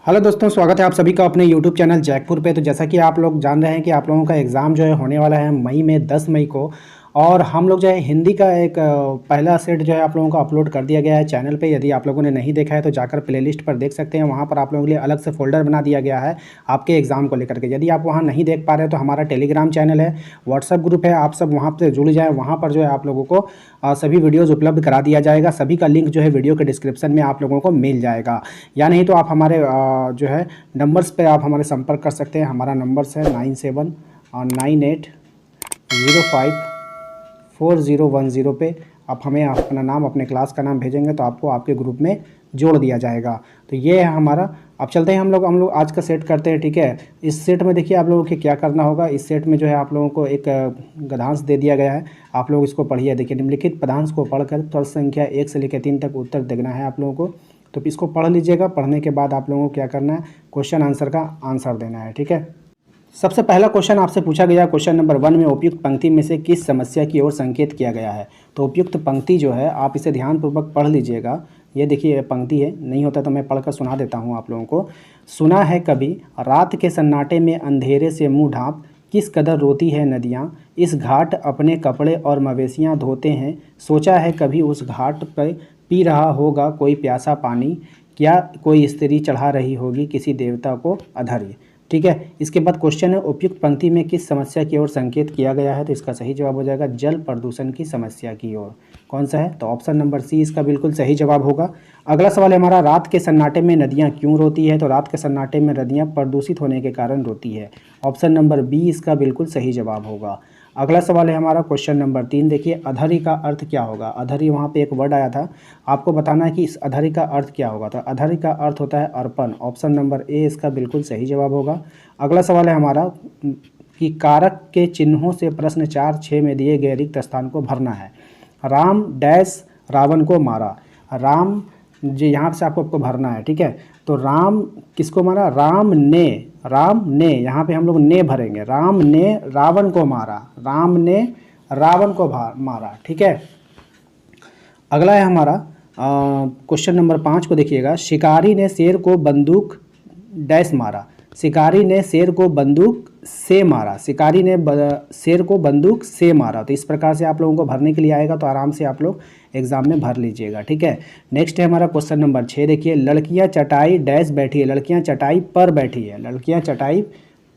Hello दोस्तों, स्वागत है आप सभी का अपने यूट्यूब चैनल जैकपुर पे। तो जैसा कि आप लोग जान रहे हैं कि आप लोगों का एग्ज़ाम जो है होने वाला है मई में 10 मई को। और हम लोग जो है हिंदी का एक पहला सेट जो है आप लोगों को अपलोड कर दिया गया है चैनल पे। यदि आप लोगों ने नहीं देखा है तो जाकर प्लेलिस्ट पर देख सकते हैं। वहाँ पर आप लोगों के लिए अलग से फ़ोल्डर बना दिया गया है आपके एग्ज़ाम को लेकर के। यदि आप वहाँ नहीं देख पा रहे तो हमारा टेलीग्राम चैनल है, व्हाट्सअप ग्रुप है, आप सब वहाँ पर जुड़ जाएँ। वहाँ पर जो है आप लोगों को सभी वीडियोज़ उपलब्ध करा दिया जाएगा। सभी का लिंक जो है वीडियो के डिस्क्रिप्शन में आप लोगों को मिल जाएगा। या नहीं तो आप हमारे जो है नंबर्स पे आप हमारे संपर्क कर सकते हैं। हमारा नंबर्स है 9798054010 पे। आप हमें अपना नाम, अपने क्लास का नाम भेजेंगे तो आपको आपके ग्रुप में जोड़ दिया जाएगा। तो ये है हमारा। अब चलते हैं हम लोग आज का सेट करते हैं, ठीक है। इस सेट में देखिए आप लोगों को क्या करना होगा। इस सेट में जो है आप लोगों को एक गद्यांश दे दिया गया है, आप लोग इसको पढ़िए। देखिए, निम्नलिखित पदांश को पढ़कर त्वरक संख्या 1 से लेकर 3 तक उत्तर देना है आप लोगों को। तो इसको पढ़ लीजिएगा। पढ़ने के बाद आप लोगों को क्या करना है, क्वेश्चन आंसर का आंसर देना है, ठीक है। सबसे पहला क्वेश्चन आपसे पूछा गया क्वेश्चन नंबर 1 में उपयुक्त पंक्ति में से किस समस्या की ओर संकेत किया गया है। तो उपयुक्त पंक्ति जो है आप इसे ध्यानपूर्वक पढ़ लीजिएगा। ये देखिए ये पंक्ति है, नहीं होता तो मैं पढ़कर सुना देता हूँ आप लोगों को। सुना है कभी रात के सन्नाटे में अंधेरे से मुंह ढांप, किस कदर रोती है नदियाँ इस घाट अपने कपड़े और मवेशियाँ धोते हैं। सोचा है कभी उस घाट पर पी रहा होगा कोई प्यासा पानी, क्या कोई स्त्री चढ़ा रही होगी किसी देवता को अधर्य। ठीक है। इसके बाद क्वेश्चन है उपयुक्त पंक्ति में किस समस्या की ओर संकेत किया गया है। तो इसका सही जवाब हो जाएगा जल प्रदूषण की समस्या की ओर। कौन सा है, तो ऑप्शन नंबर सी इसका बिल्कुल सही जवाब होगा। अगला सवाल है हमारा, रात के सन्नाटे में नदियाँ क्यों रोती है। तो रात के सन्नाटे में नदियाँ प्रदूषित होने के कारण रोती है। ऑप्शन नंबर बी इसका बिल्कुल सही जवाब होगा। अगला सवाल है हमारा क्वेश्चन नंबर 3। देखिए, अधरी का अर्थ क्या होगा। अधरी, वहाँ पे एक वर्ड आया था, आपको बताना है कि इस अधरी का अर्थ क्या होगा। तो अधरी का अर्थ होता है अर्पण। ऑप्शन नंबर ए इसका बिल्कुल सही जवाब होगा। अगला सवाल है हमारा कि कारक के चिन्हों से प्रश्न 4-6 में दिए गए रिक्त स्थान को भरना है। राम डैश रावण को मारा। राम जी यहाँ से आपको भरना है, ठीक है। तो राम किसको मारा, राम ने, यहाँ पे हम लोग ने भरेंगे। राम ने रावण को मारा, राम ने रावण को मारा, ठीक है। अगला है हमारा क्वेश्चन नंबर 5 को देखिएगा। शिकारी ने शेर को बंदूक डैश मारा। शिकारी ने शेर को बंदूक से मारा। शिकारी ने शेर को बंदूक से मारा। तो इस प्रकार से आप लोगों को भरने के लिए आएगा, तो आराम से आप लोग एग्जाम में भर लीजिएगा, ठीक है। नेक्स्ट है हमारा क्वेश्चन नंबर 6। देखिए, लड़कियां चटाई डैश बैठी है। लड़कियां चटाई पर बैठी है। लड़कियां चटाई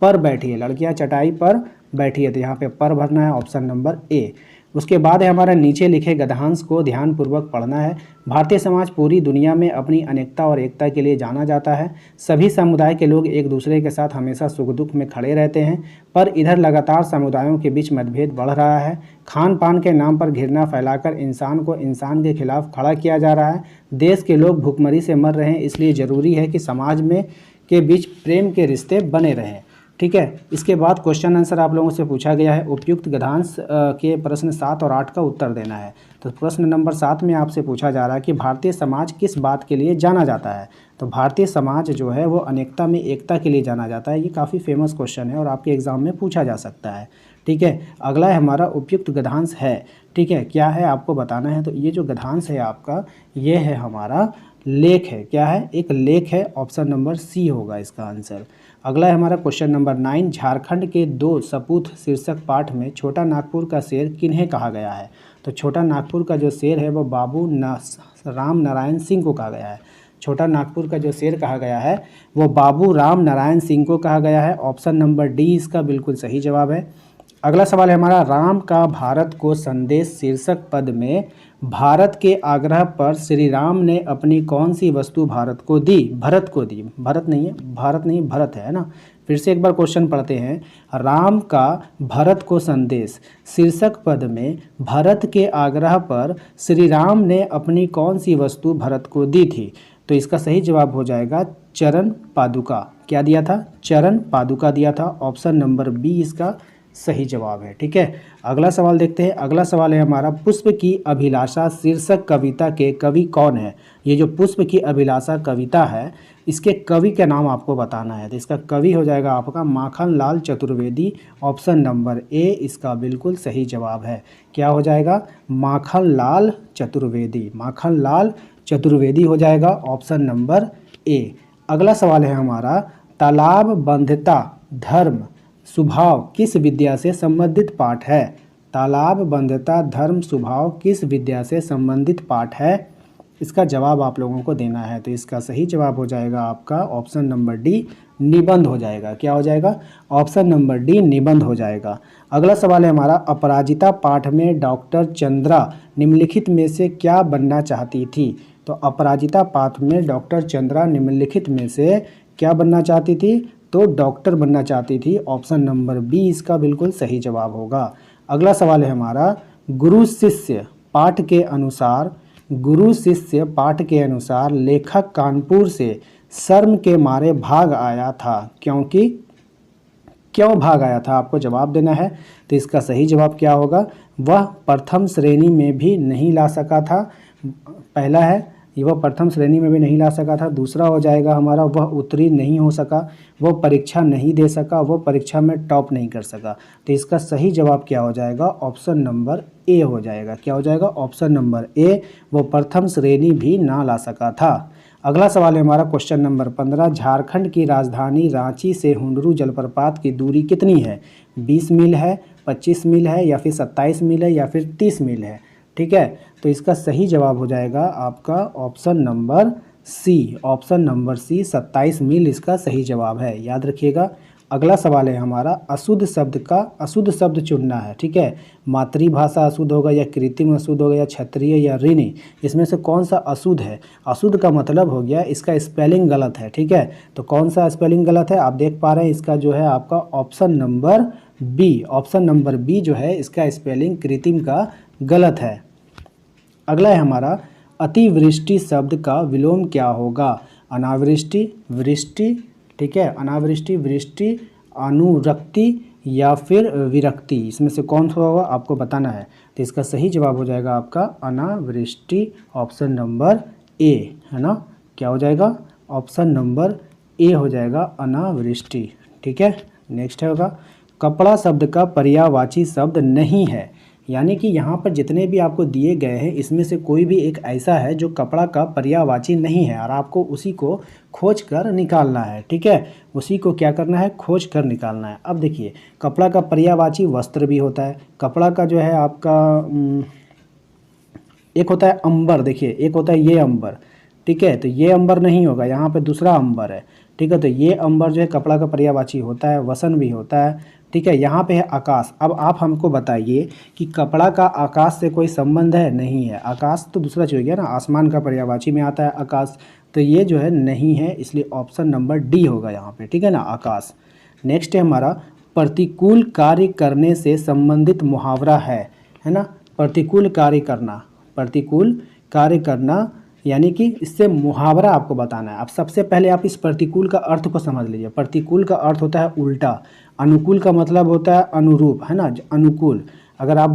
पर बैठी है। लड़कियां चटाई पर बैठी है। तो यहाँ पे पर भरना है, ऑप्शन नंबर ए। उसके बाद है हमारा नीचे लिखे गद्यांश को ध्यानपूर्वक पढ़ना है। भारतीय समाज पूरी दुनिया में अपनी अनेकता और एकता के लिए जाना जाता है। सभी समुदाय के लोग एक दूसरे के साथ हमेशा सुख दुख में खड़े रहते हैं, पर इधर लगातार समुदायों के बीच मतभेद बढ़ रहा है। खान पान के नाम पर घृणा फैलाकर इंसान को इंसान के खिलाफ खड़ा किया जा रहा है। देश के लोग भूखमरी से मर रहे हैं, इसलिए ज़रूरी है कि समाज में के बीच प्रेम के रिश्ते बने रहें, ठीक है। इसके बाद क्वेश्चन आंसर आप लोगों से पूछा गया है। उपयुक्त गद्यांश के प्रश्न 7 और 8 का उत्तर देना है। तो प्रश्न नंबर 7 में आपसे पूछा जा रहा है कि भारतीय समाज किस बात के लिए जाना जाता है। तो भारतीय समाज जो है वो अनेकता में एकता के लिए जाना जाता है। ये काफ़ी फेमस क्वेश्चन है और आपके एग्जाम में पूछा जा सकता है, ठीक है। अगला है हमारा उपयुक्त गद्यांश है, ठीक है, क्या है आपको बताना है। तो ये जो गद्यांश है आपका, ये है हमारा लेख है। क्या है, एक लेख है। ऑप्शन नंबर सी होगा इसका आंसर। अगला है हमारा क्वेश्चन नंबर 9। झारखंड के 2 सपूत शीर्षक पाठ में छोटा नागपुर का शेर किन्हें कहा गया है। तो छोटा नागपुर का जो शेर है वो बाबू राम नारायण सिंह को कहा गया है। छोटा नागपुर का जो शेर कहा गया है वो बाबू राम नारायण सिंह को कहा गया है। ऑप्शन नंबर डी इसका बिल्कुल सही जवाब है। अगला सवाल है हमारा, राम का भारत को संदेश शीर्षक पद में भारत के आग्रह पर श्री राम ने अपनी कौन सी वस्तु भारत को दी। भरत को दी, भारत नहीं है, भारत नहीं भरत है ना। फिर से एक बार क्वेश्चन पढ़ते हैं। राम का भरत को संदेश शीर्षक पद में भारत के आग्रह पर श्री राम ने अपनी कौन सी वस्तु भरत को दी थी। तो इसका सही जवाब हो जाएगा चरण पादुका। क्या दिया था, चरण पादुका दिया था। ऑप्शन नंबर बी इसका सही जवाब है, ठीक है। अगला सवाल देखते हैं। अगला सवाल है हमारा, पुष्प की अभिलाषा शीर्षक कविता के कवि कौन है। ये जो पुष्प की अभिलाषा कविता है, इसके कवि का नाम आपको बताना है। तो इसका कवि हो जाएगा आपका Makhan Lal Chaturvedi. Option number A इसका बिल्कुल सही जवाब है। क्या हो जाएगा, माखन लाल चतुर्वेदी। माखन लाल चतुर्वेदी हो जाएगा ऑप्शन नंबर ए। अगला सवाल है हमारा, तालाब बंधता धर्म स्वभाव किस विद्या से संबंधित पाठ है? तालाब बंधता धर्म स्वभाव किस विद्या से संबंधित पाठ है? इसका जवाब आप लोगों को देना है। तो इसका सही जवाब हो जाएगा आपका ऑप्शन नंबर डी, निबंध हो जाएगा। क्या हो जाएगा? ऑप्शन नंबर डी, निबंध हो जाएगा। अगला सवाल है हमारा, अपराजिता पाठ में डॉक्टर चंद्रा निम्नलिखित में से क्या बनना चाहती थी? तो अपराजिता पाठ में डॉक्टर चंद्रा निम्नलिखित में से क्या बनना चाहती थी? तो डॉक्टर बनना चाहती थी। ऑप्शन नंबर बी इसका बिल्कुल सही जवाब होगा। अगला सवाल है हमारा, गुरु शिष्य पाठ के अनुसार लेखक कानपुर से शर्म के मारे भाग आया था, क्यों भाग आया था? आपको जवाब देना है। तो इसका सही जवाब क्या होगा? वह प्रथम श्रेणी में भी नहीं ला सका था। पहला है वह प्रथम श्रेणी में भी नहीं ला सका था। दूसरा हो जाएगा हमारा, वह उत्तीर्ण नहीं हो सका, वह परीक्षा नहीं दे सका, वह परीक्षा में टॉप नहीं कर सका। तो इसका सही जवाब क्या हो जाएगा? ऑप्शन नंबर ए हो जाएगा। क्या हो जाएगा? ऑप्शन नंबर ए, वह प्रथम श्रेणी भी ना ला सका था। अगला सवाल है हमारा, क्वेश्चन नंबर 15, झारखंड की राजधानी रांची से हुंडरू जलप्रपात की दूरी कितनी है? 20 मील है, 25 मील है, या फिर 27 मील है, या फिर 30 मील है? ठीक है, तो इसका सही जवाब हो जाएगा आपका option number C. Option number C, 27 मील इसका सही जवाब है, याद रखिएगा। अगला सवाल है हमारा, अशुद्ध शब्द चुनना है। ठीक है, मातृभाषा अशुद्ध होगा, या कृत्रिम अशुद्ध होगा, या क्षत्रिय, या ऋणी, इसमें से कौन सा अशुद्ध है? अशुद्ध का मतलब हो गया इसका स्पेलिंग गलत है। ठीक है, तो कौन सा स्पेलिंग गलत है? आप देख पा रहे हैं, इसका जो है आपका option number B. Option number B जो है इसका स्पेलिंग कृत्रिम का गलत है। अगला है हमारा, अतिवृष्टि शब्द का विलोम क्या होगा? अनावृष्टि, वृष्टि, ठीक है, अनावृष्टि, वृष्टि, अनुरक्ति, या फिर विरक्ति, इसमें से कौन सा होगा आपको बताना है। तो इसका सही जवाब हो जाएगा आपका अनावृष्टि। ऑप्शन नंबर ए है ना? क्या हो जाएगा? ऑप्शन नंबर ए हो जाएगा अनावृष्टि। ठीक है, नेक्स्ट होगा, कपड़ा शब्द का पर्यायवाची शब्द नहीं है। यानी कि यहाँ पर जितने भी आपको दिए गए हैं इसमें से कोई भी एक ऐसा है जो कपड़ा का पर्यायवाची नहीं है, और आपको उसी को खोज कर निकालना है। ठीक है, उसी को क्या करना है? खोज कर निकालना है। अब देखिए, कपड़ा का पर्यायवाची वस्त्र भी होता है। कपड़ा का जो है आपका एक होता है अंबर, देखिए एक होता है ये अंबर। ठीक है, तो ये अंबर नहीं होगा, यहाँ पे दूसरा अंबर है। ठीक है, तो ये अंबर जो है कपड़ा का पर्यायवाची होता है, वसन भी होता है। ठीक है, यहाँ पे है आकाश। अब आप हमको बताइए कि कपड़ा का आकाश से कोई संबंध है? नहीं है। आकाश तो दूसरा चीज़ हो गया ना, आसमान का पर्यायवाची में आता है आकाश, तो ये जो है नहीं है, इसलिए ऑप्शन नंबर डी होगा यहाँ पे। ठीक है ना, आकाश। नेक्स्ट है हमारा, प्रतिकूल कार्य करने से संबंधित मुहावरा है ना? प्रतिकूल कार्य करना यानी कि इससे मुहावरा आपको बताना है। अब सबसे पहले आप इस प्रतिकूल का अर्थ को समझ लीजिए। प्रतिकूल का अर्थ होता है उल्टा, अनुकूल का मतलब होता है अनुरूप, है ना? अनुकूल, अगर आप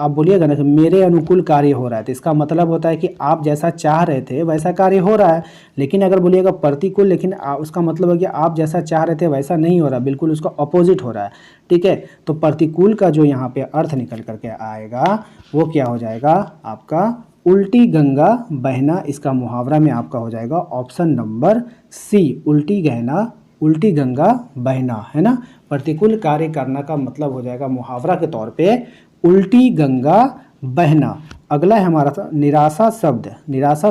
बोलिएगा ना कि मेरे अनुकूल कार्य हो रहा है, तो इसका मतलब होता है कि आप जैसा चाह रहे थे वैसा कार्य हो रहा है। लेकिन अगर बोलिएगा प्रतिकूल, लेकिन उसका मतलब है कि आप जैसा चाह रहे थे वैसा नहीं हो रहा, बिल्कुल उसका अपोजिट हो रहा है। ठीक है, तो प्रतिकूल का जो यहाँ पे अर्थ निकल करके आएगा वो क्या हो जाएगा आपका? उल्टी गंगा बहना, इसका मुहावरा में आपका हो जाएगा ऑप्शन नंबर सी, उल्टी गंगा बहना, है ना? प्रतिकूल कार्य करना का मतलब हो जाएगा मुहावरा के तौर पे उल्टी गंगा बहना। अगला है हमारा निराशा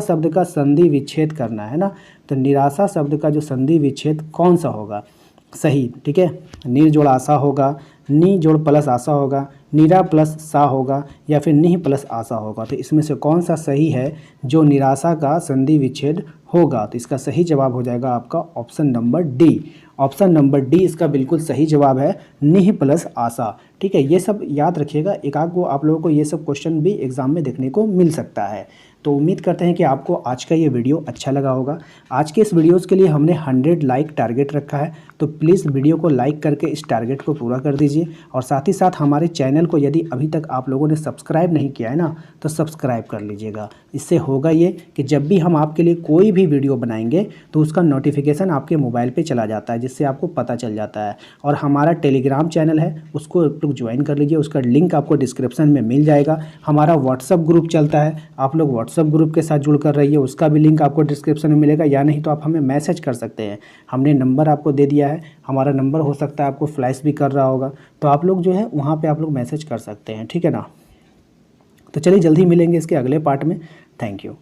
शब्द का संधि विच्छेद करना, है ना? तो निराशा शब्द का जो संधि विच्छेद कौन सा होगा सही? ठीक है, निर जोड़ आशा होगा, नी जोड़ प्लस आशा होगा, नीरा प्लस सा होगा, या फिर निह प्लस आशा होगा। तो इसमें से कौन सा सही है जो निराशा का संधि विच्छेद होगा? तो इसका सही जवाब हो जाएगा आपका option number D. Option number D इसका बिल्कुल सही जवाब है, निह प्लस आशा। ठीक है, ये सब याद रखिएगा, एक आध को आप लोगों को ये सब क्वेश्चन भी एग्जाम में देखने को मिल सकता है। तो उम्मीद करते हैं कि आपको आज का ये वीडियो अच्छा लगा होगा। आज के इस वीडियोज़ के लिए हमने 100 लाइक टारगेट रखा है, तो प्लीज़ वीडियो को लाइक करके इस टारगेट को पूरा कर दीजिए। और साथ ही साथ हमारे चैनल को यदि अभी तक आप लोगों ने सब्सक्राइब नहीं किया है ना, तो सब्सक्राइब कर लीजिएगा। इससे होगा ये कि जब भी हम आपके लिए कोई भी वीडियो बनाएंगे तो उसका नोटिफिकेशन आपके मोबाइल पर चला जाता है, जिससे आपको पता चल जाता है। और हमारा टेलीग्राम चैनल है, उसको एक लोग ज्वाइन कर लीजिए, उसका लिंक आपको डिस्क्रिप्शन में मिल जाएगा। हमारा व्हाट्सअप ग्रुप चलता है, आप लोग व्हाट्सअप ग्रुप के साथ जुड़ कर रहिए, उसका भी लिंक आपको डिस्क्रिप्शन में मिलेगा, या नहीं तो आप हमें मैसेज कर सकते हैं। हमने नंबर आपको दे दिया है, हमारा नंबर हो सकता है आपको फ्लैश भी कर रहा होगा, तो आप लोग जो है वहाँ पे आप लोग मैसेज कर सकते हैं, ठीक है ना। तो चलिए जल्दी मिलेंगे इसके अगले पार्ट में। Thank you.